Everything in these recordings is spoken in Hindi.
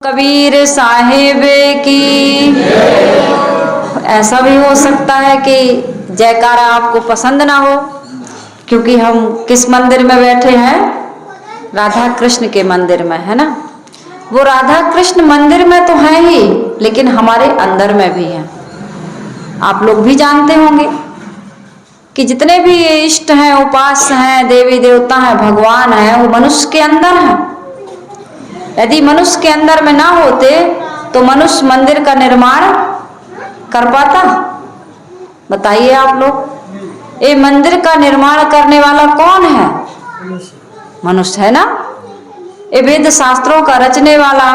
कबीर साहिब की। ऐसा भी हो सकता है कि जयकारा आपको पसंद ना हो, क्योंकि हम किस मंदिर में बैठे हैं? राधा कृष्ण के मंदिर में, है ना। वो राधा कृष्ण मंदिर में तो है ही, लेकिन हमारे अंदर में भी है। आप लोग भी जानते होंगे कि जितने भी इष्ट हैं, उपास्य हैं, देवी देवता हैं, भगवान हैं, वो मनुष्य के अंदर हैं। यदि मनुष्य के अंदर में ना होते तो मनुष्य मंदिर का निर्माण कर पाता? बताइए आप लोग। ये मंदिर का निर्माण करने वाला कौन है? मनुष्य है ना। ये वेद शास्त्रों का रचने वाला,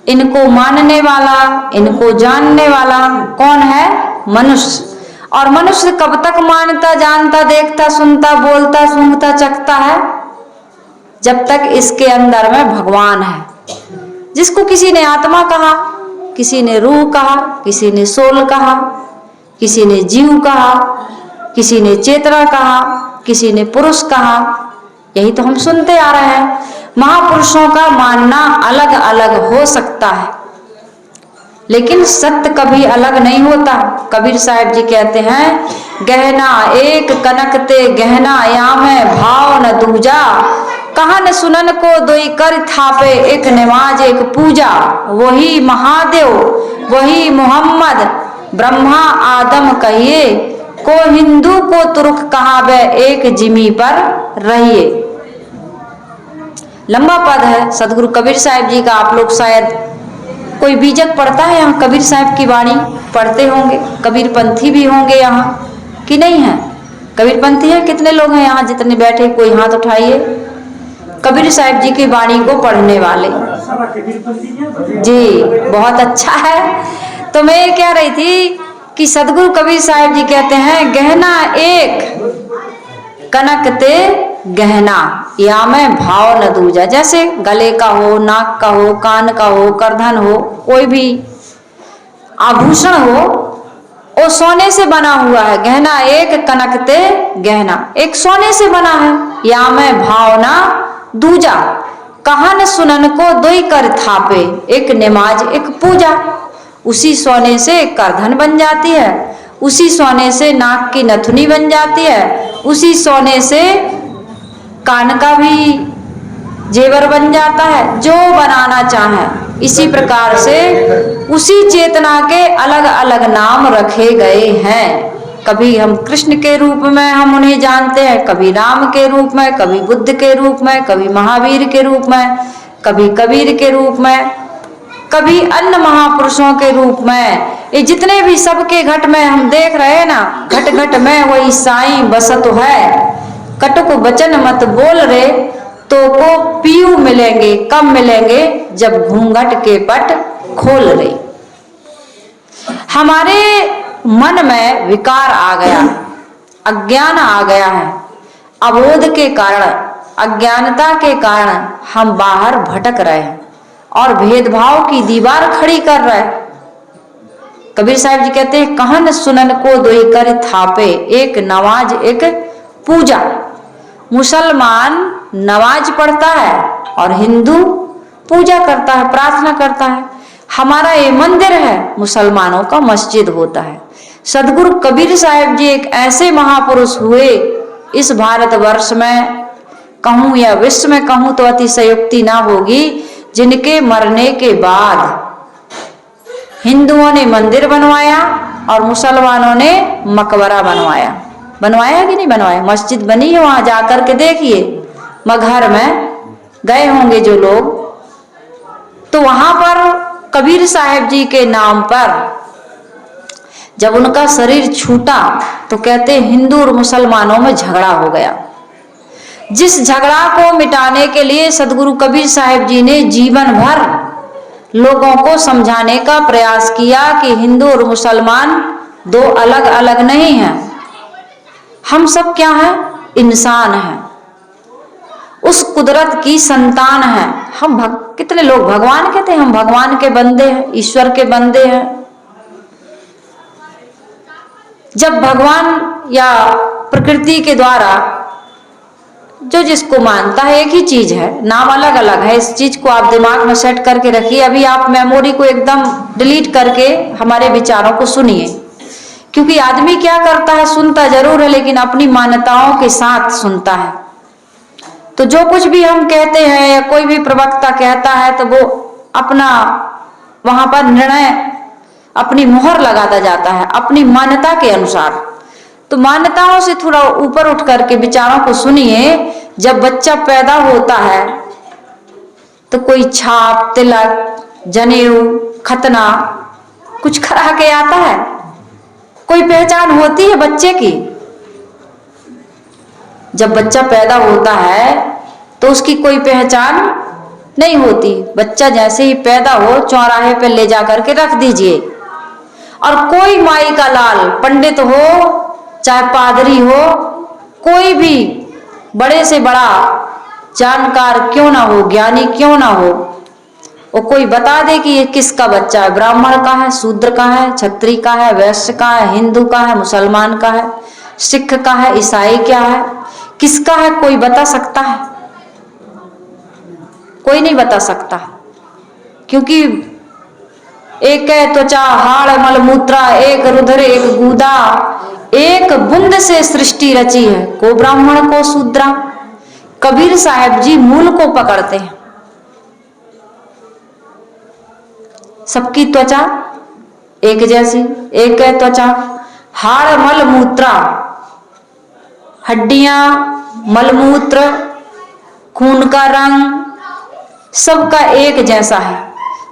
इनको मानने वाला, इनको जानने वाला कौन है? मनुष्य। और मनुष्य कब तक मानता, जानता, देखता, सुनता, बोलता, सूंघता, चखता है? जब तक इसके अंदर में भगवान है, जिसको किसी ने आत्मा कहा, किसी ने रूह कहा, किसी ने सोल कहा, किसी ने जीव कहा, किसी ने चेतना कहा, किसी ने पुरुष कहा। यही तो हम सुनते आ रहे हैं। महापुरुषों का मानना अलग अलग हो सकता है, लेकिन सत्य कभी अलग नहीं होता। कबीर साहिब जी कहते हैं, गहना एक कनकते गहना यामे भाव न दूजा, कहन सुनन को दोई कर थापे, एक नमाज एक पूजा। वही महादेव, वही मोहम्मद, ब्रह्मा आदम कहिए, को हिंदू को तुर्क कहावे, एक जिमी पर रहिए। लंबा पद है सदगुरु कबीर साहिब जी का। आप लोग शायद कोई बीजक पढ़ता है यहाँ, कबीर साहब की वाणी पढ़ते होंगे। कबीर पंथी भी होंगे यहाँ कि नहीं है? कबीर पंथी है? कितने लोग हैं यहाँ जितने बैठे? कोई हाथ उठाइए। कबीर साहब जी की वाणी को पढ़ने वाले जी, बहुत अच्छा है। तो मैं कह रही थी कि सदगुरु कबीर साहब जी कहते हैं, गहना एक कनकते गहना या में भाव न दूजा। जैसे गले का हो, नाक का हो, कान का हो, करधन हो, कोई भी आभूषण हो, वो सोने से बना हुआ है। गहना एक कनकते गहना, एक सोने से बना है। या में भावना दूजा, कहन सुनन को दोई कर थापे, एक नमाज एक पूजा। उसी सोने से करधन बन जाती है, उसी सोने से नाक की नथुनी बन जाती है, उसी सोने से कान का भी जेवर बन जाता है। जो बनाना चाहे, इसी प्रकार से उसी चेतना के अलग अलग नाम रखे गए हैं। कभी हम कृष्ण के रूप में हम उन्हें जानते हैं, कभी राम के रूप में, कभी बुद्ध के रूप में, कभी महावीर के रूप में, कभी कबीर के रूप में, कभी अन्य महापुरुषों के रूप में। ये जितने भी सबके घट में हम देख रहे हैं ना, घट घट में वही साईं बसत है। कटुक वचन मत बोल रे, तो को पीयू मिलेंगे, कब मिलेंगे? जब घूंघट के पट खोल रे। हमारे मन में विकार आ गया, अज्ञान आ गया है। अबोध के कारण, अज्ञानता के कारण हम बाहर भटक रहे हैं और भेदभाव की दीवार खड़ी कर रहे हैं। कबीर साहब जी कहते हैं, कहन सुनन को दोई कर थापे, एक नमाज एक पूजा। मुसलमान नमाज पढ़ता है और हिंदू पूजा करता है, प्रार्थना करता है। हमारा ये मंदिर है, मुसलमानों का मस्जिद होता है। सदगुरु कबीर साहब जी एक ऐसे महापुरुष हुए इस भारतवर्ष में, कहूँ या विश्व में कहूँ तो अतिशयोक्ति ना होगी, जिनके मरने के बाद हिंदुओं ने मंदिर बनवाया और मुसलमानों ने मकबरा बनवाया। बनवाया कि नहीं बनवाया? मस्जिद बनी है, वहां जाकर के देखिए। मगहर में गए होंगे जो लोग, तो वहां पर कबीर साहब जी के नाम पर जब उनका शरीर छूटा तो कहते हिंदू और मुसलमानों में झगड़ा हो गया। जिस झगड़ा को मिटाने के लिए सदगुरु कबीर साहब जी ने जीवन भर लोगों को समझाने का प्रयास किया कि हिंदू और मुसलमान दो अलग अलग नहीं हैं। हम सब क्या हैं? इंसान हैं, उस कुदरत की संतान हैं। हम कितने लोग भगवान कहते हैं, हम भगवान के बंदे हैं, ईश्वर के बंदे हैं। जब भगवान या प्रकृति के द्वारा जो जिसको मानता है, एक ही चीज है, नाम अलग अलग है। इस चीज को आप दिमाग में सेट करके रखिए। अभी आप मेमोरी को एकदम डिलीट करके हमारे विचारों को सुनिए, क्योंकि आदमी क्या करता है, सुनता जरूर है लेकिन अपनी मान्यताओं के साथ सुनता है। तो जो कुछ भी हम कहते हैं या कोई भी प्रवक्ता कहता है तो वो अपना वहां पर निर्णय, अपनी मोहर लगाता जाता है अपनी मान्यता के अनुसार। तो मान्यताओं से थोड़ा ऊपर उठ करके विचारों को सुनिए। जब बच्चा पैदा होता है तो कोई छाप, तिलक, जनेऊ, खतना कुछ करा के आता है? कोई पहचान होती है बच्चे की? जब बच्चा पैदा होता है तो उसकी कोई पहचान नहीं होती। बच्चा जैसे ही पैदा हो चौराहे पे ले जा करके रख दीजिए, और कोई माई का लाल, पंडित हो चाहे पादरी हो, कोई भी बड़े से बड़ा जानकार क्यों ना हो, ज्ञानी क्यों ना हो, वो कोई बता दे कि ये किसका बच्चा है, ब्राह्मण का है, शूद्र का है, क्षत्रिय का है, वैश्य का है, हिंदू का है, मुसलमान का है, सिख का है, ईसाई क्या है, किसका है, कोई बता सकता है? कोई नहीं बता सकता, क्योंकि एक है त्वचा, हाड़, मल, मूत्रा, एक रुधिर, एक गूदा, एक बूंद से सृष्टि रची है, को ब्राह्मण को शूद्रा। कबीर साहब जी मूल को पकड़ते हैं। सबकी त्वचा एक जैसी, एक है त्वचा, हाड़, मल, मूत्रा, हड्डियां, मलमूत्र, खून का रंग सबका एक जैसा है।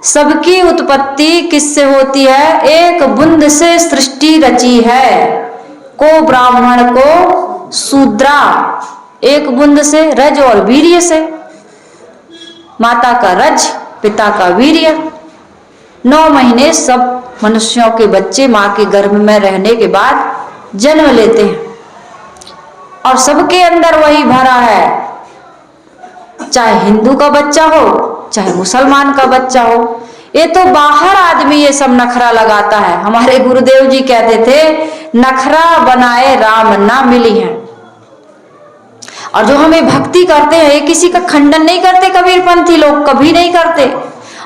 सबकी उत्पत्ति किससे होती है? एक बूंद से सृष्टि रची है, को ब्राह्मण को शूद्रा। एक बूंद से, रज और वीर्य से, माता का रज, पिता का वीर्य। 9 महीने सब मनुष्यों के बच्चे मां के गर्भ में रहने के बाद जन्म लेते हैं, और सबके अंदर वही भरा है। चाहे हिंदू का बच्चा हो चाहे मुसलमान का बच्चा हो। ये तो बाहर आदमी ये सब नखरा लगाता है। हमारे गुरुदेव जी कहते थे, नखरा बनाए राम ना मिली है। और जो हमें भक्ति करते हैं ये किसी का खंडन नहीं करते, कबीरपंथी लोग कभी नहीं करते।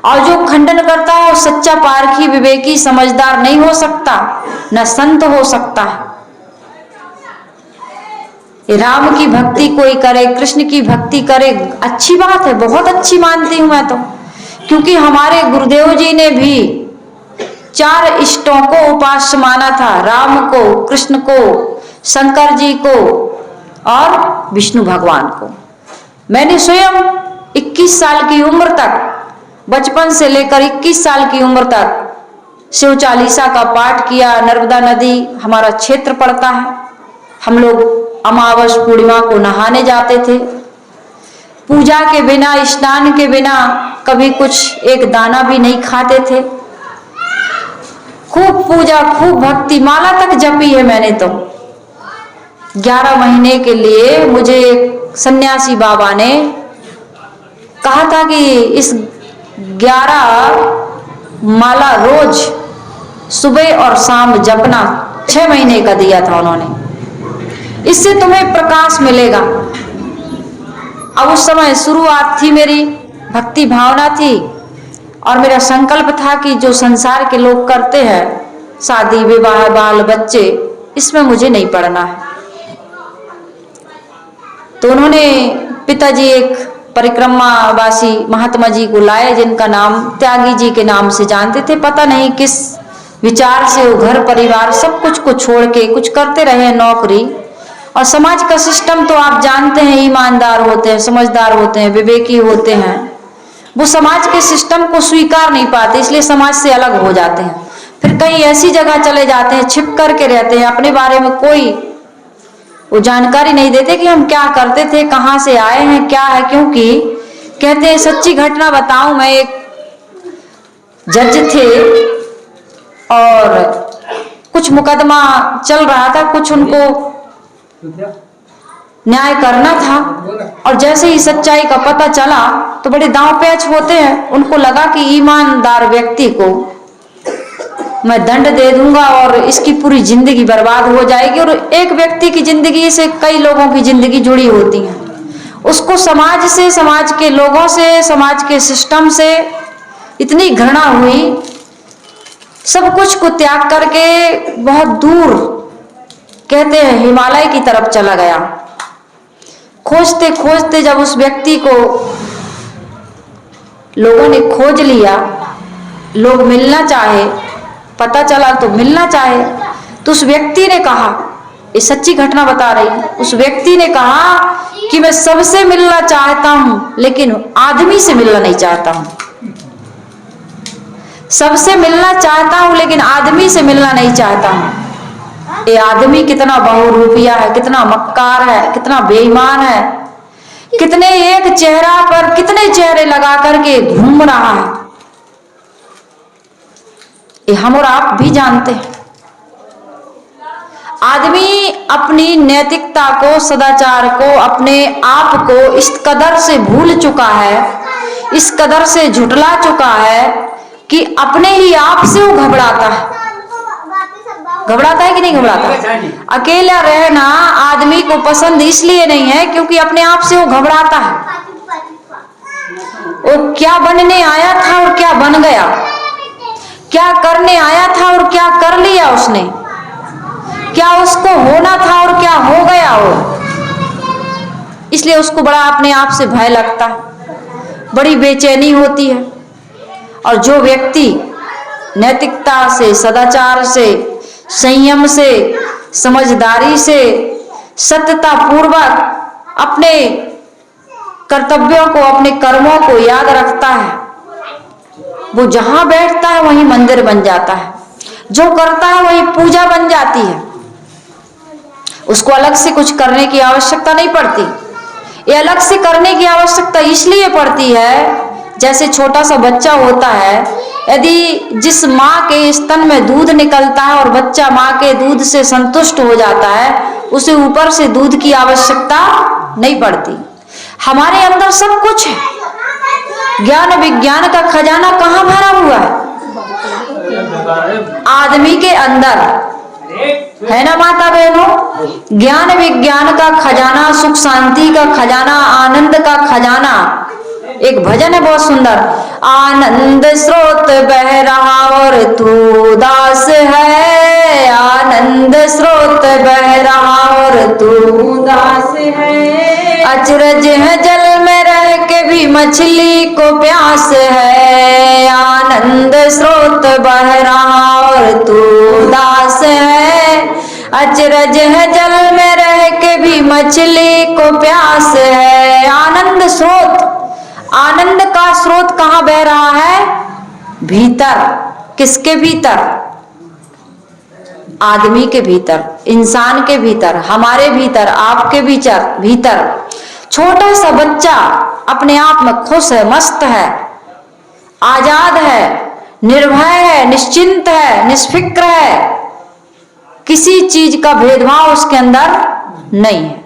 और जो खंडन करता है वो सच्चा पारखी, विवेकी, समझदार नहीं हो सकता, न संत हो सकता है। राम की भक्ति कोई करे, कृष्ण की भक्ति करे, अच्छी बात है, बहुत अच्छी मानती हूं मैं तो। क्योंकि हमारे गुरुदेव जी ने भी 4 इष्टों को उपास्य माना था, राम को, कृष्ण को, शंकर जी को और विष्णु भगवान को। मैंने स्वयं 21 साल की उम्र तक, बचपन से लेकर 21 साल की उम्र तक शिव चालीसा का पाठ किया। नर्मदा नदी हमारा क्षेत्र पड़ता है, हम लोग अमावस पूर्णिमा को नहाने जाते थे। पूजा के बिना, स्नान के बिना कभी कुछ एक दाना भी नहीं खाते थे। खूब पूजा, खूब भक्ति, माला तक जपी है मैंने तो। 11 महीने के लिए मुझे सन्यासी बाबा ने कहा था कि इस 11 माला रोज सुबह और शाम जपना। 6 महीने का दिया था उन्होंने, इससे तुम्हें प्रकाश मिलेगा। अब उस समय शुरुआत थी, मेरी भक्ति भावना थी, और मेरा संकल्प था कि जो संसार के लोग करते हैं, शादी विवाह, बाल बच्चे, इसमें मुझे नहीं पड़ना है। तो उन्होंने, पिताजी एक परिक्रमावासी महात्मा जी को लाए, जिनका नाम त्यागी जी के नाम से जानते थे। पता नहीं किस विचार से वो घर परिवार सब कुछ को छोड़ के कुछ करते रहे, नौकरी। और समाज का सिस्टम तो आप जानते हैं, ईमानदार होते हैं, समझदार होते हैं, विवेकी होते हैं। वो समाज के सिस्टम को स्वीकार नहीं पाते, इसलिए समाज से अलग हो जाते हैं। फिर कहीं ऐसी जगह चले जाते हैं, छिप करके रहते हैं, अपने बारे में कोई वो जानकारी नहीं देते कि हम क्या करते थे, कहाँ से आए हैं, क्या है। क्योंकि कहते हैं, सच्ची घटना बताऊं मैं, एक जज थे और कुछ मुकदमा चल रहा था, कुछ उनको न्याय करना था। और जैसे ही सच्चाई का पता चला तो बड़े दांव पेच होते हैं। उनको लगा कि ईमानदार व्यक्ति को मैं दंड दे दूंगा और इसकी पूरी जिंदगी बर्बाद हो जाएगी। और एक व्यक्ति की जिंदगी से कई लोगों की जिंदगी जुड़ी होती है। उसको समाज से, समाज के लोगों से, समाज के सिस्टम से इतनी घृणा हुई, सब कुछ को त्याग करके बहुत दूर, कहते हैं हिमालय की तरफ चला गया। खोजते खोजते जब उस व्यक्ति को लोगों ने खोज लिया, लोग मिलना चाहे, पता चला तो मिलना चाहे, तो उस व्यक्ति ने कहा, ये सच्ची घटना बता रही हूं, उस व्यक्ति ने कहा कि मैं सबसे मिलना चाहता हूं लेकिन आदमी से मिलना नहीं चाहता हूं। सबसे मिलना चाहता हूं लेकिन आदमी से मिलना नहीं चाहता हूं। ये आदमी कितना बहुरूपिया है, कितना मक्कार है, कितना बेईमान है, कितने एक चेहरा पर कितने चेहरे लगा करके घूम रहा है, ये हम और आप भी जानते हैं। आदमी अपनी नैतिकता को, सदाचार को, अपने आप को इस कदर से भूल चुका है, इस कदर से झुठला चुका है कि अपने ही आप से वो घबराता है। घबराता है कि नहीं घबराता? अकेला रहना आदमी को पसंद इसलिए नहीं है क्योंकि अपने आप से वो घबराता है। वो क्या बनने आया था और क्या बन गया, क्या करने आया था और क्या कर लिया उसने, क्या उसको होना था और क्या हो गया वो। इसलिए उसको बड़ा अपने आप से भय लगता है, बड़ी बेचैनी होती है। और जो व्यक्ति नैतिकता से, सदाचार से, संयम से, समझदारी से, सत्यता पूर्वक अपने कर्तव्यों को, अपने कर्मों को याद रखता है, वो जहां बैठता है वहीं मंदिर बन जाता है, जो करता है वही पूजा बन जाती है। उसको अलग से कुछ करने की आवश्यकता नहीं पड़ती। ये अलग से करने की आवश्यकता इसलिए पड़ती है, जैसे छोटा सा बच्चा होता है, यदि जिस माँ के स्तन में दूध निकलता है और बच्चा माँ के दूध से संतुष्ट हो जाता है, उसे ऊपर से दूध की आवश्यकता नहीं पड़ती। हमारे अंदर सब कुछ है, ज्ञान विज्ञान का खजाना कहाँ भरा हुआ है? आदमी के अंदर है ना माता बहनों। ज्ञान विज्ञान का खजाना, सुख शांति का खजाना, आनंद का खजाना। एक भजन है बहुत सुंदर, आनंद स्रोत बह रहा और तू दास है, आनंद स्रोत बह रहा और तू दास है, अचरज है जल में रह के भी मछली को प्यास है, आनंद स्रोत बह रहा और तू दास है, अचरज है जल में रह के भी मछली को प्यास है। आनंद स्रोत, आनंद का स्रोत कहां बह रहा है? भीतर। किसके भीतर? आदमी के भीतर, इंसान के भीतर, हमारे भीतर, आपके भीतर। छोटा सा बच्चा अपने आप में खुश है, मस्त है, आजाद है, निर्भय है, निश्चिंत है, निष्फिक्र है, किसी चीज का भेदभाव उसके अंदर नहीं है,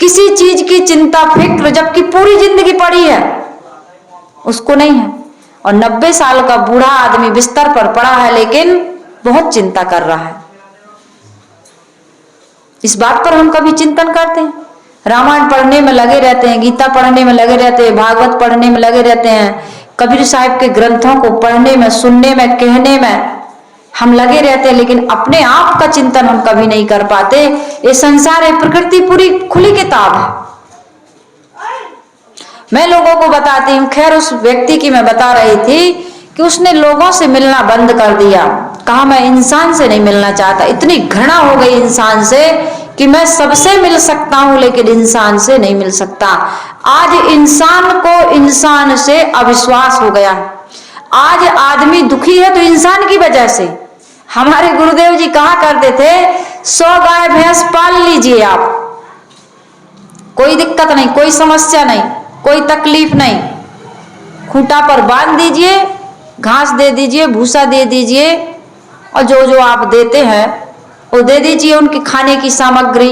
किसी चीज की चिंता फिक्र, जबकि पूरी जिंदगी पड़ी है, उसको नहीं है। और 90 साल का बूढ़ा आदमी बिस्तर पर पड़ा है लेकिन बहुत चिंता कर रहा है। इस बात पर हम कभी चिंतन करते हैं? रामायण पढ़ने में लगे रहते हैं, गीता पढ़ने में लगे रहते हैं, भागवत पढ़ने में लगे रहते हैं, कबीर साहिब के ग्रंथों को पढ़ने में, सुनने में, कहने में हम लगे रहते हैं, लेकिन अपने आप का चिंतन हम कभी नहीं कर पाते। ये संसार है, प्रकृति पूरी खुली किताब है। मैं लोगों को बताती हूँ, खैर उस व्यक्ति की मैं बता रही थी कि उसने लोगों से मिलना बंद कर दिया, कहा मैं इंसान से नहीं मिलना चाहता, इतनी घृणा हो गई इंसान से कि मैं सबसे मिल सकता हूं लेकिन इंसान से नहीं मिल सकता। आज इंसान को इंसान से अविश्वास हो गया। आज आदमी दुखी है तो इंसान की वजह से। हमारे गुरुदेव जी कहा करते थे, 100 गाय भैंस पाल लीजिए आप, कोई दिक्कत नहीं, कोई समस्या नहीं, कोई तकलीफ नहीं, खूंटा पर बांध दीजिए, घास दे दीजिए, भूसा दे दीजिए, और जो जो आप देते हैं वो दे दीजिए, उनकी खाने की सामग्री।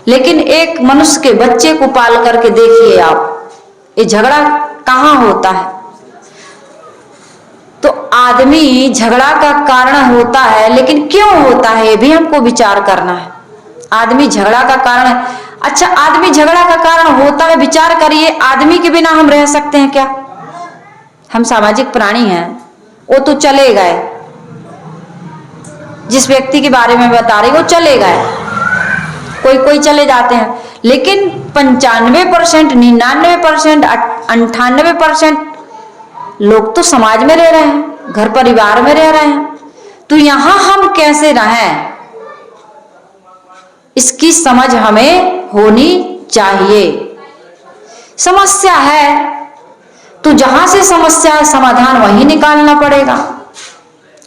लेकिन एक मनुष्य के बच्चे को पाल करके देखिए आप, ये झगड़ा कहाँ होता है? तो आदमी झगड़ा का कारण होता है, लेकिन क्यों होता है ये भी हमको विचार करना है। आदमी झगड़ा का कारण, अच्छा, आदमी झगड़ा का कारण होता है, विचार करिए, आदमी के बिना हम रह सकते हैं क्या? हम सामाजिक प्राणी हैं। वो तो चले गए, जिस व्यक्ति के बारे में बता रही वो चले गए, कोई कोई चले जाते हैं, लेकिन 95%, 99%, 98% लोग तो समाज में रह रहे हैं, घर परिवार में रह रहे हैं। तो यहां हम कैसे रहें, इसकी समझ हमें होनी चाहिए। समस्या है तो जहां से समस्या है समाधान वहीं निकालना पड़ेगा।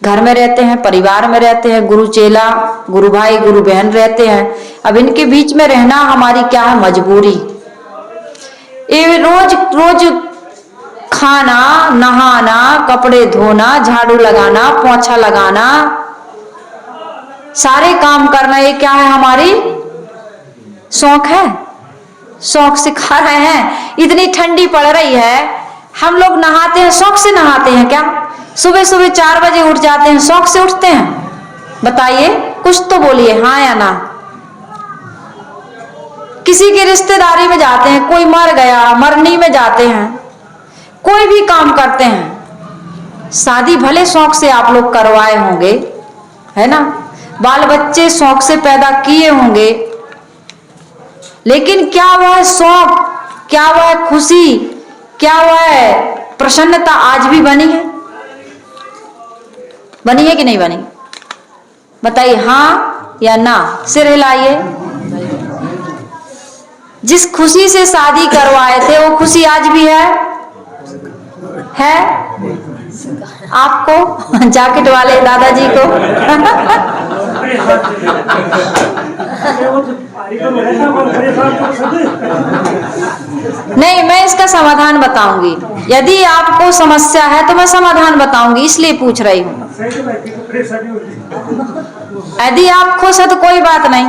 घर में रहते हैं, परिवार में रहते हैं, गुरु चेला, गुरु भाई, गुरु बहन रहते हैं। अब इनके बीच में रहना हमारी क्या है, मजबूरी। ये रोज रोज खाना, नहाना, कपड़े धोना, झाड़ू लगाना, पोछा लगाना, सारे काम करना, ये क्या है, हमारी शौक है। शौक सिखा रहे हैं। इतनी ठंडी पड़ रही है, हम लोग नहाते हैं, शौक से नहाते हैं क्या? सुबह सुबह 4 बजे उठ जाते हैं, शौक से उठते हैं? बताइए, कुछ तो बोलिए, हाँ या ना। किसी की रिश्तेदारी में जाते हैं, कोई मर गया, मरनी में जाते हैं, कोई भी काम करते हैं। शादी भले शौक से आप लोग करवाए होंगे, है ना, बाल बच्चे शौक से पैदा किए होंगे, लेकिन क्या वह शौक, क्या वह खुशी, क्या वह प्रसन्नता आज भी बनी है? बनी है कि नहीं बनी? बताइए हाँ या ना, सिर हिलाइए। जिस खुशी से शादी करवाए थे वो खुशी आज भी है आपको, जैकेट वाले दादाजी को? नहीं, मैं इसका समाधान बताऊंगी। यदि आपको समस्या है तो मैं समाधान बताऊंगी, इसलिए पूछ रही हूँ। यदि आप खुश है तो कोई बात नहीं,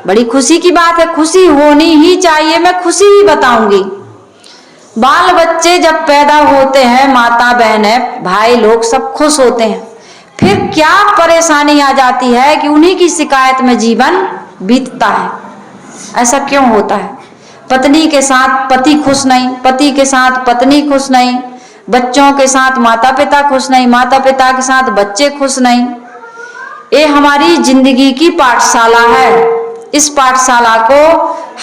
बड़ी खुशी की बात है, खुशी होनी ही चाहिए, मैं खुशी ही बताऊंगी। बाल बच्चे जब पैदा होते हैं, माता बहनें भाई लोग सब खुश होते हैं, फिर क्या परेशानी आ जाती है कि उन्हीं की शिकायत में जीवन बीतता है। ऐसा क्यों होता है? पत्नी के साथ पति खुश नहीं, पति के साथ पत्नी खुश नहीं, बच्चों के साथ माता पिता खुश नहीं, माता पिता के साथ बच्चे खुश नहीं। ये हमारी जिंदगी की पाठशाला है। इस पाठशाला को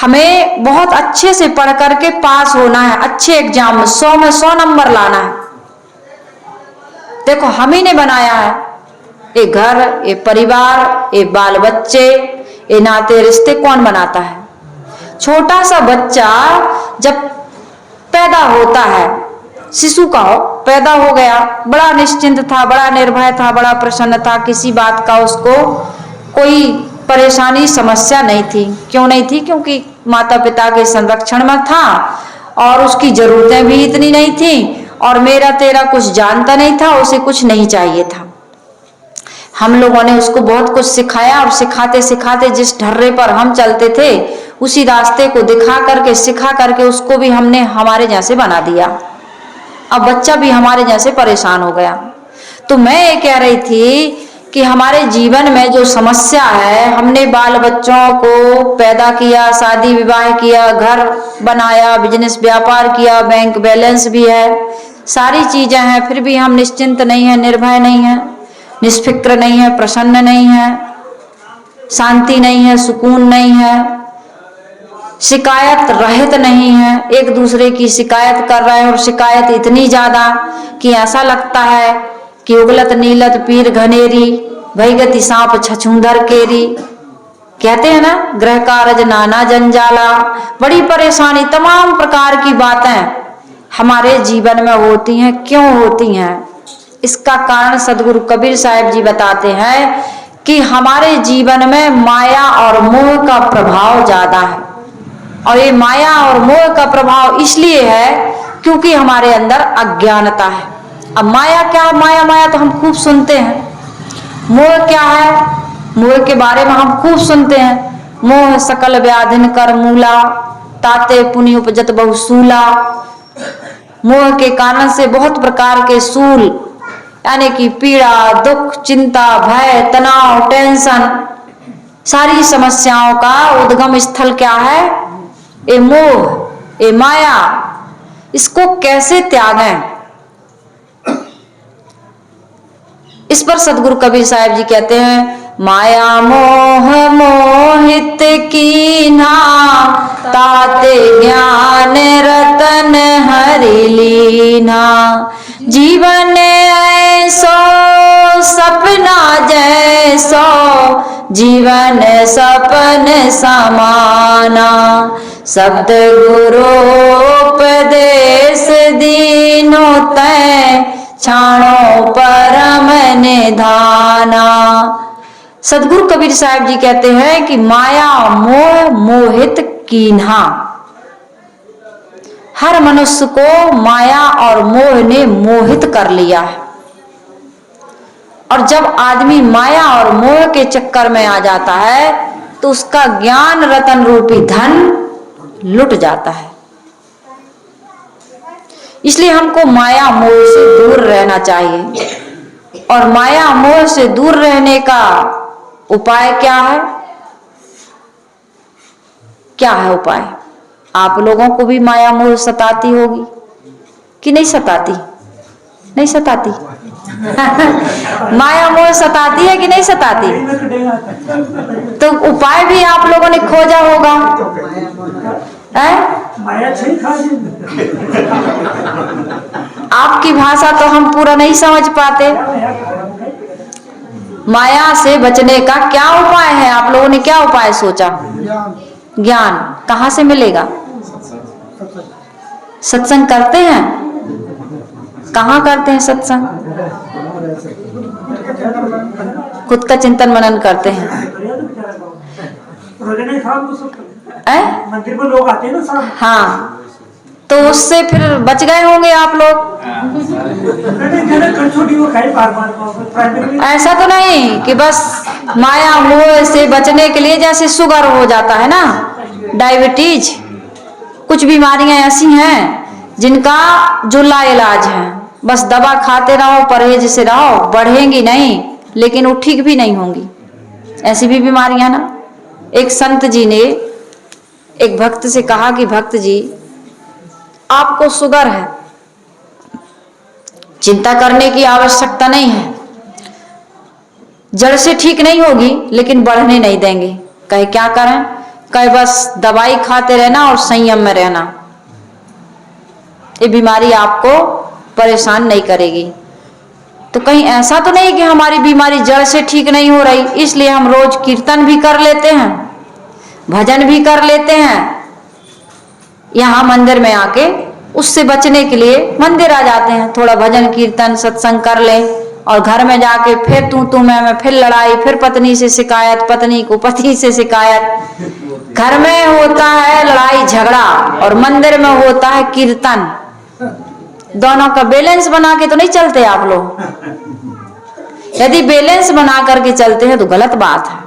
हमें बहुत अच्छे से पढ़ करके पास होना है, अच्छे एग्जाम में 100 में 100 नंबर लाना है। देखो, हम ही ने बनाया है ये घर, ये परिवार, ये बाल बच्चे, ये नाते रिश्ते कौन बनाता है? छोटा सा बच्चा जब पैदा होता है, शिशु का पैदा हो गया, बड़ा निश्चिंत था, बड़ा निर्भय था, बड़ा प्रसन्न था, किसी बात का उसको कोई परेशानी समस्या नहीं थी। क्यों नहीं थी? क्योंकि माता पिता के संरक्षण में था और उसकी जरूरतें भी इतनी नहीं थी, और मेरा तेरा कुछ जानता नहीं था, उसे कुछ नहीं चाहिए था। हम लोगों ने उसको बहुत कुछ सिखाया, और सिखाते सिखाते जिस ढर्रे पर हम चलते थे उसी रास्ते को दिखा करके, सिखा करके उसको भी हमने हमारे जैसे बना दिया। अब बच्चा भी हमारे जैसे परेशान हो गया। तो मैं ये कह रही थी कि हमारे जीवन में जो समस्या है, हमने बाल बच्चों को पैदा किया, शादी विवाह किया, घर बनाया, बिजनेस व्यापार किया, बैंक बैलेंस भी है, सारी चीजें हैं, फिर भी हम निश्चिंत नहीं है, निर्भय नहीं है, निष्फिक्र नहीं है, प्रसन्न नहीं है, शांति नहीं है, सुकून नहीं है, शिकायत रहित नहीं है। एक दूसरे की शिकायत कर रहे हैं, और शिकायत इतनी ज्यादा कि ऐसा लगता है कि उगलत नीलत पीर घनेरी, भयगति सांप छछूंदर केरी। कहते हैं ना, ग्रह कारज नाना जंजाला। बड़ी परेशानी, तमाम प्रकार की बातें हमारे जीवन में होती हैं। क्यों होती हैं? इसका कारण सदगुरु कबीर साहब जी बताते हैं कि हमारे जीवन में माया और मोह का प्रभाव ज्यादा है। और ये माया और मोह का प्रभाव इसलिए है क्योंकि हमारे अंदर अज्ञानता है। अब माया क्या है? माया तो हम खूब सुनते हैं। मोह क्या है? मोह के बारे में हम खूब सुनते हैं। मोह सकल व्याधिन कर मूला, ताते पुनि उपजत बहुसूला। मोह के कारण से बहुत प्रकार के सूल, यानी कि पीड़ा, दुख, चिंता, भय, तनाव, टेंशन, सारी समस्याओं का उद्गम स्थल क्या है? ये मोह, ये माया। इसको कैसे त्यागें? इस पर सदगुरु कबीर साहब जी कहते हैं, माया मोह मोहित कीन्हा, ताते ज्ञान रतन हरि लीन्हा। जीवन ऐसो सपना जैसो, जीवन सपन समाना। शब्द गुरु उपदेश दीनो तै, छाणो परम निधाना। सदगुरु कबीर साहब जी कहते हैं कि माया मोह मोहित कीन्हा। हर मनुष्य को माया और मोह ने मोहित कर लिया है। और जब आदमी माया और मोह के चक्कर में आ जाता है तो उसका ज्ञान रतन रूपी धन लुट जाता है। इसलिए हमको माया मोह से दूर रहना चाहिए। और माया मोह से दूर रहने का उपाय क्या है? क्या है उपाय? आप लोगों को भी माया मोह सताती होगी कि नहीं सताती? नहीं सताती? माया मोह सताती है कि नहीं सताती? तो उपाय भी आप लोगों ने खोजा होगा, है? आपकी भाषा तो हम पूरा नहीं समझ पाते। माया से बचने का क्या उपाय है? आप लोगों ने क्या उपाय सोचा? ज्ञान कहाँ से मिलेगा? सत्संग करते हैं? कहाँ करते हैं सत्संग? खुद का चिंतन मनन करते हैं। मंदिर में लोग आते हैं ना साहब। हाँ, तो उससे फिर बच गए होंगे आप लोग। ऐसा तो नहीं कि बस माया मोह से बचने के लिए, जैसे शुगर हो जाता है ना, डायबिटीज, कुछ बीमारियां ऐसी हैं जिनका जुल्ला इलाज है। बस दवा खाते रहो, परहेज से रहो, बढ़ेंगी नहीं लेकिन वो ठीक भी नहीं होंगी। ऐसी भी बीमारियां ना। एक संत जी ने एक भक्त से कहा कि भक्त जी, आपको शुगर है, चिंता करने की आवश्यकता नहीं है, जड़ से ठीक नहीं होगी लेकिन बढ़ने नहीं देंगे। कहे क्या करें? कहे बस दवाई खाते रहना और संयम में रहना, ये बीमारी आपको परेशान नहीं करेगी। तो कहीं ऐसा तो नहीं कि हमारी बीमारी जड़ से ठीक नहीं हो रही, इसलिए हम रोज कीर्तन भी कर लेते हैं, भजन भी कर लेते हैं, यहाँ मंदिर में आके उससे बचने के लिए मंदिर आ जाते हैं, थोड़ा भजन कीर्तन सत्संग कर ले, और घर में जाके फिर तू मैं, फिर लड़ाई, फिर पत्नी से शिकायत, पत्नी को पति से शिकायत। घर में होता है लड़ाई झगड़ा और मंदिर में होता है कीर्तन। दोनों का बैलेंस बना के तो नहीं चलते आप लोग। यदि बैलेंस बना करके चलते हैं तो गलत बात है।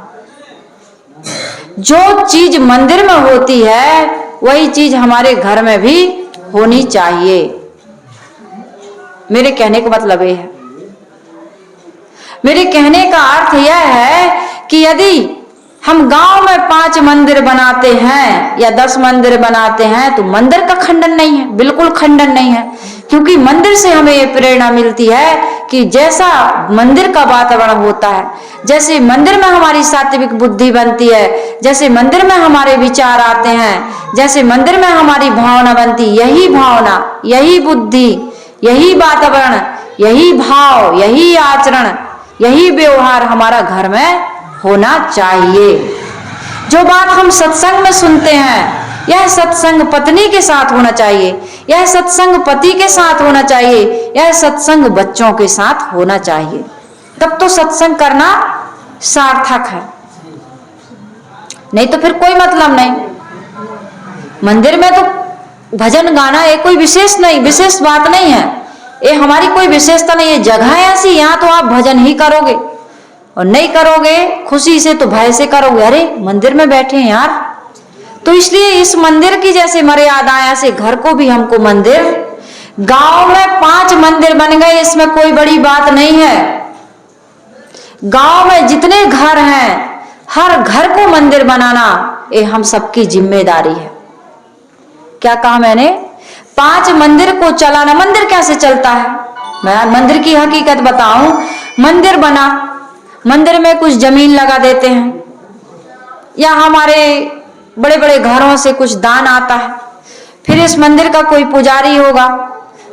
जो चीज मंदिर में होती है वही चीज हमारे घर में भी होनी चाहिए। मेरे कहने का मतलब ये है, मेरे कहने का अर्थ यह है कि यदि हम गांव में 5 मंदिर बनाते हैं या 10 मंदिर बनाते हैं तो मंदिर का खंडन नहीं है, बिल्कुल खंडन नहीं है। क्योंकि मंदिर से हमें ये प्रेरणा मिलती है कि जैसा मंदिर का वातावरण होता है, जैसे मंदिर में हमारी सात्विक बुद्धि बनती है, जैसे मंदिर में हमारे विचार आते हैं, जैसे मंदिर में हमारी भावना बनती, यही भावना, यही बुद्धि, यही वातावरण, यही भाव, यही आचरण, यही व्यवहार हमारा घर में होना चाहिए। जो बात हम सत्संग में सुनते हैं यह सत्संग पत्नी के साथ होना चाहिए, यह सत्संग पति के साथ होना चाहिए, यह सत्संग बच्चों के साथ होना चाहिए। तब तो सत्संग करना सार्थक है, नहीं तो फिर कोई मतलब नहीं। मंदिर में तो भजन गाना ये कोई विशेष बात नहीं है, ये हमारी कोई विशेषता नहीं है। जगह ऐसी, यहाँ तो आप भजन ही करोगे, और नहीं करोगे खुशी से तो भय से करोगे, अरे मंदिर में बैठे हैं यार। तो इसलिए इस मंदिर की जैसे मर्यादा, ऐसे घर को भी हमको मंदिर, गांव में 5 मंदिर बन गए इसमें कोई बड़ी बात नहीं है। गांव में जितने घर हैं हर घर को मंदिर बनाना ये हम सबकी जिम्मेदारी है। क्या कहा मैंने? 5 मंदिर को चलाना। मंदिर कैसे चलता है? मैं मंदिर की हकीकत बताऊं। मंदिर बना, मंदिर में कुछ जमीन लगा देते हैं, या हमारे बड़े बड़े घरों से कुछ दान आता है, फिर इस मंदिर का कोई पुजारी होगा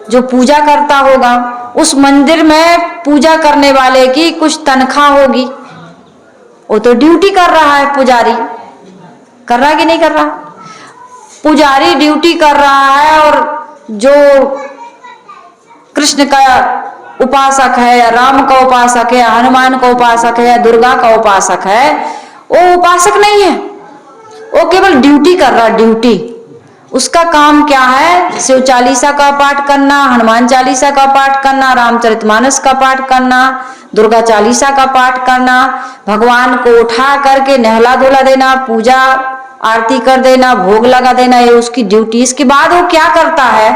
जो पूजा करता होगा, उस मंदिर में पूजा करने वाले की कुछ तनख्वाह होगी, वो तो ड्यूटी कर रहा है। पुजारी कर रहा है कि नहीं कर रहा? पुजारी ड्यूटी कर रहा है, और जो कृष्ण का उपासक है, या राम का उपासक है, या हनुमान का उपासक है, या दुर्गा का उपासक है, वो उपासक नहीं है, वो केवल ड्यूटी कर रहा है। ड्यूटी उसका काम क्या है? शिव चालीसा का पाठ करना, हनुमान चालीसा का पाठ करना, रामचरितमानस का पाठ करना, दुर्गा चालीसा का पाठ करना, भगवान को उठा करके नहला धुला देना, पूजा आरती कर देना, भोग लगा देना, ये उसकी ड्यूटी। इसके बाद वो क्या करता है,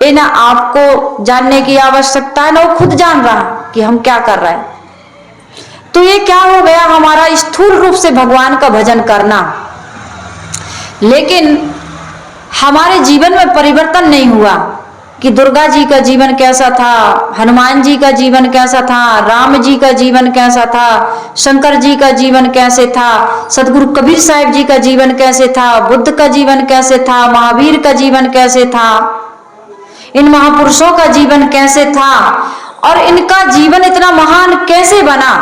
ये ना आपको जानने की आवश्यकता है, ना वो खुद जान रहा है कि हम क्या कर रहे हैं। तो ये क्या हो गया? हमारा स्थूल रूप से भगवान का भजन करना, लेकिन हमारे जीवन में परिवर्तन नहीं हुआ कि दुर्गा जी का जीवन कैसा था, हनुमान जी का जीवन कैसा था, राम जी का जीवन कैसा था, शंकर जी का जीवन कैसे था, सदगुरु कबीर साहिब जी का जीवन कैसे था, बुद्ध का जीवन कैसे था, महावीर का जीवन कैसे था, इन महापुरुषों का जीवन कैसे था, और इनका जीवन इतना महान कैसे बना।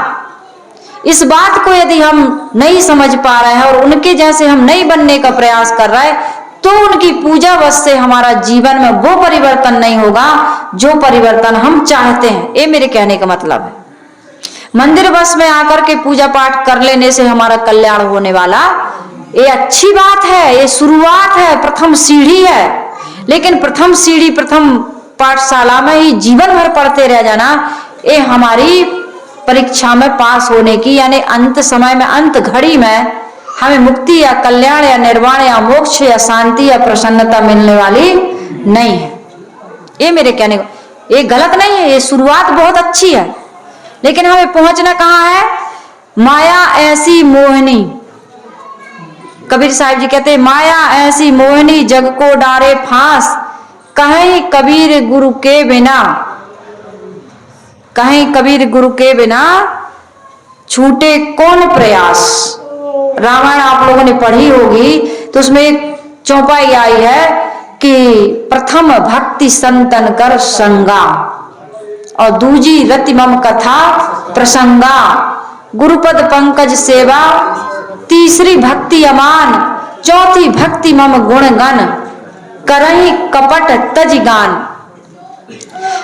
इस बात को यदि हम नहीं समझ पा रहे हैं और उनके जैसे हम नहीं बनने का प्रयास कर रहे हैं, तो उनकी पूजा वश से हमारा जीवन में वो परिवर्तन नहीं होगा जो परिवर्तन हम चाहते हैं। ये मेरे कहने का मतलब है। मंदिर बस में आकर के पूजा पाठ कर लेने से हमारा कल्याण होने वाला, ये अच्छी बात है, ये शुरुआत है, प्रथम सीढ़ी है, लेकिन प्रथम सीढ़ी, प्रथम पाठशाला में ही जीवन भर पढ़ते रह जाना, ये हमारी परीक्षा में पास होने की, यानी अंत समय में, अंत घड़ी में हमें मुक्ति या कल्याण या निर्वाण या मोक्ष या शांति या प्रसन्नता मिलने वाली नहीं है। ये मेरे कहने को, ये गलत नहीं है, ये शुरुआत बहुत अच्छी है, लेकिन हमें पहुंचना कहाँ है? माया ऐसी मोहिनी, कबीर साहिब जी कहते हैं, माया ऐसी मोहिनी जग को डारे फांस, कहीं कबीर गुरु के बिना, कहीं कबीर गुरु के बिना छूटे कौन प्रयास। रामायण आप लोगों ने पढ़ी होगी, तो उसमें एक चौपाई आई है कि प्रथम भक्ति संतन कर संगा, और दूजी रति मम कथा प्रसंगा, गुरुपद पंकज सेवा, तीसरी भक्ति अमान, चौथी भक्ति मम गुणगण, करही कपट तज गान,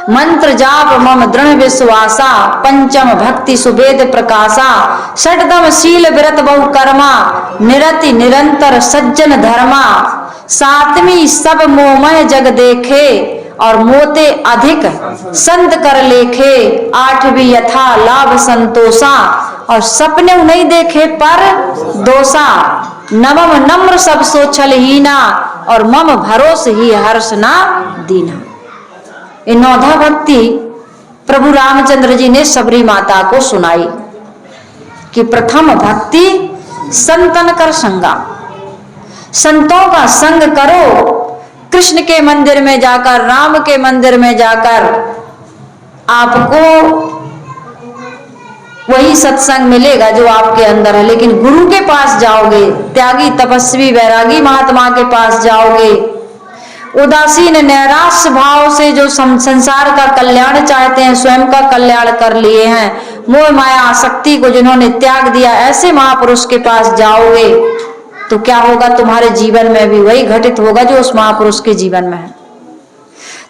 मंत्र जाप मम दृढ़ विश्वासा, पंचम भक्ति सुवेद प्रकाशा, षटदम शील व्रत बहु कर्मा, निरति निरंतर सज्जन धर्मा, सातवीं सब मोमय जग देखे, और मोते अधिक संत कर लेखे, आठवीं यथा लाभ संतोषा, और सपने नहीं देखे पर दोषा, नवम नम्र सब सो छलहीना, और मम भरोस ही हर्ष ना दीना। ये नौधा भक्ति प्रभु रामचंद्र जी ने सबरी माता को सुनाई कि प्रथम भक्ति संतन कर संगा, संतों का संग करो। कृष्ण के मंदिर में जाकर, राम के मंदिर में जाकर आपको वही सत्संग मिलेगा जो आपके अंदर है, लेकिन गुरु के पास जाओगे, त्यागी तपस्वी वैरागी महात्मा के पास जाओगे, उदासीन नैराश्य भाव से जो संसार का कल्याण चाहते हैं, स्वयं का कल्याण कर लिए हैं, मोह माया आसक्ति को जिन्होंने त्याग दिया, ऐसे महापुरुष के पास जाओगे तो क्या होगा? तुम्हारे जीवन में भी वही घटित होगा जो उस महापुरुष के जीवन में है।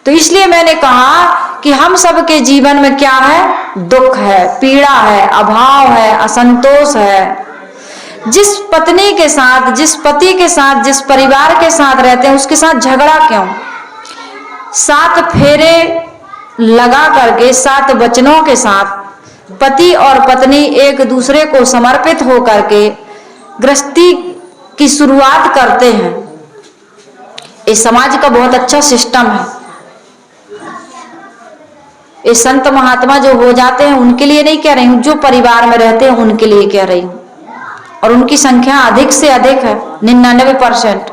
तो इसलिए मैंने कहा कि हम सबके जीवन में क्या है? दुख है, पीड़ा है, अभाव है, असंतोष है। जिस पत्नी के साथ, जिस पति के साथ, जिस परिवार के साथ रहते हैं, उसके साथ झगड़ा क्यों? 7 फेरे लगा करके, 7 वचनों के साथ पति और पत्नी एक दूसरे को समर्पित हो करके गृहस्थी की शुरुआत करते हैं। इस समाज का बहुत अच्छा सिस्टम है। ये संत महात्मा जो हो जाते हैं उनके लिए नहीं कह रही हूं, जो परिवार में रहते हैं उनके लिए कह रही हूं, और उनकी संख्या अधिक से अधिक है, 99%।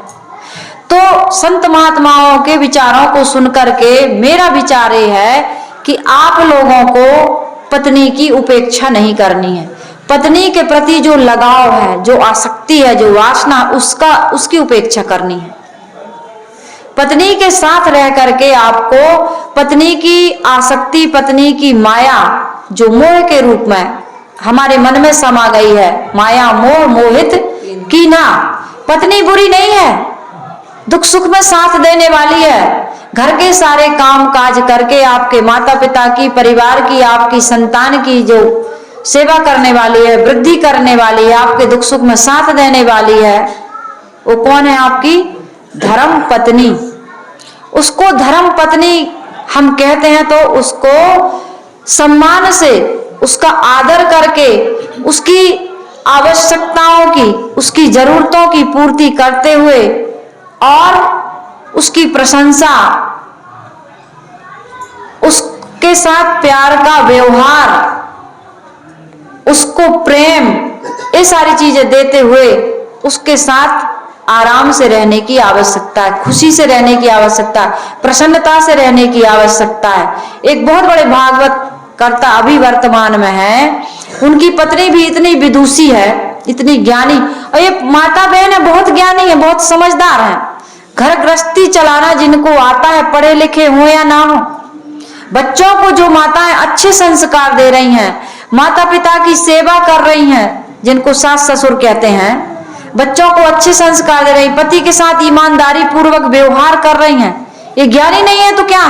तो संत महात्माओं के विचारों को सुनकर के मेरा विचार ये है कि आप लोगों को पत्नी की उपेक्षा नहीं करनी है। पत्नी के प्रति जो लगाव है, जो आसक्ति है, जो वासना, उसकी उपेक्षा करनी है। पत्नी के साथ रह करके आपको पत्नी की आसक्ति, पत्नी की माया, जो मोह के रूप में हमारे मन में समा गई है, माया मोह मोहित की ना। पत्नी बुरी नहीं है, दुख सुख में साथ देने वाली है, घर के सारे काम काज करके आपके माता पिता की, परिवार की, आपकी संतान की जो सेवा करने वाली है, वृद्धि करने वाली है, आपके दुख सुख में साथ देने वाली है। वो कौन है? आपकी धर्म पत्नी। उसको धर्म पत्नी हम कहते हैं, तो उसको सम्मान से, उसका आदर करके, उसकी आवश्यकताओं की, उसकी जरूरतों की पूर्ति करते हुए और उसकी प्रशंसा, उसके साथ प्यार का व्यवहार, उसको प्रेम, ये सारी चीजें देते हुए उसके साथ आराम से रहने की आवश्यकता है, खुशी से रहने की आवश्यकता है, प्रसन्नता से रहने की आवश्यकता है। एक बहुत बड़े भागवत कर्ता अभी वर्तमान में है, उनकी पत्नी भी इतनी विदुषी है, इतनी ज्ञानी, और ये माता बहन है, बहुत ज्ञानी है, बहुत समझदार है। घर गृहस्थी चलाना जिनको आता है, पढ़े लिखे हो या ना हो, बच्चों को जो माताएं अच्छे संस्कार दे रही हैं, माता पिता की सेवा कर रही हैं, जिनको सास ससुर कहते हैं, बच्चों को अच्छे संस्कार दे रही, पति के साथ ईमानदारी पूर्वक व्यवहार कर रही हैं, ये ज्ञानी नहीं है तो क्या है?